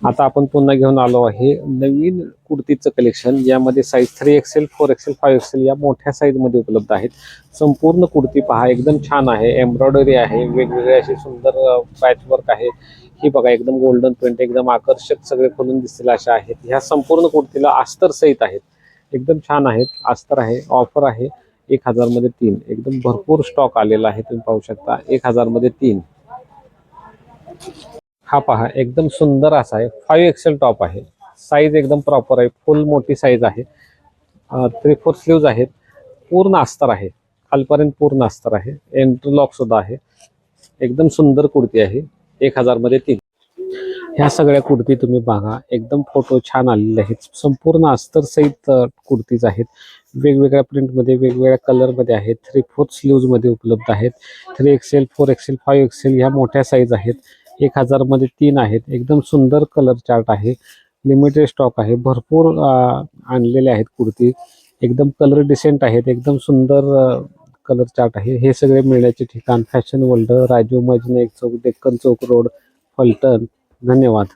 आता आपण पुन्हा घेऊन आलो आहे नवीन कुर्तीचं कलेक्शन, यामध्ये साईज 3XL 4XL 5XL या मोठ्या साईजमध्ये उपलब्ध आहेत। संपूर्ण कुर्ती पहा, एकदम छान आहे, एम्ब्रॉयडरी आहे, वेगवेगळे असे सुंदर पॅचवर्क आहे। ही बघा, एकदम गोल्डन प्रिंट, एकदम आकर्षक सगळे खोलून दिसतील अशा आहेत। ह्या संपूर्ण कुर्तीला अस्तर सहित आहेत, एकदम छान आहेत, अस्तर आहे, ऑफर आहे 1000 मध्ये 3, एकदम भरपूर स्टॉक आलेला आहे, तुम्ही पाहू शकता 1000 मध्ये 3। हा पहा, एकदम सुंदर असा आहे, 5XL टॉप आहे, साईज एकदम प्रॉपर आहे, फुल मोठी साईज आहे, 3/4 स्लीव्ज आहेत, पूर्ण अस्तर आहे, खालपर्यंत पूर्ण अस्तर आहे, इंटरलॉक सुद्धा आहे, एकदम सुंदर कुर्ती आहे, 1000 मध्ये 3। ह्या सगळ्या कुर्ती तुम्ही बघा, एकदम फोटो छान आलेले आहेत, संपूर्ण अस्तर सहित कुर्तीज आहेत, वेगवेगळ्या प्रिंटमध्ये, वेगवेगळ्या कलरमध्ये आहेत, 3/4 स्लीव्जमध्ये उपलब्ध आहेत, 3XL 4XL 5XL ह्या मोठ्या साईज आहेत, 1000 मध्ये 3 आहेत, एकदम सुंदर कलर चार्ट आहे, लिमिटेड स्टॉक आहे, भरपूर आणलेले आहेत कुर्ती, एकदम कलर डिसेंट आहेत, एकदम सुंदर कलर चार्ट आहे। हे सगळे मिळण्याचे ठिकाण फॅशन वर्ल्ड, राजीव मजने चौक, डेक्कन चौक रोड, फलटण। धन्यवाद।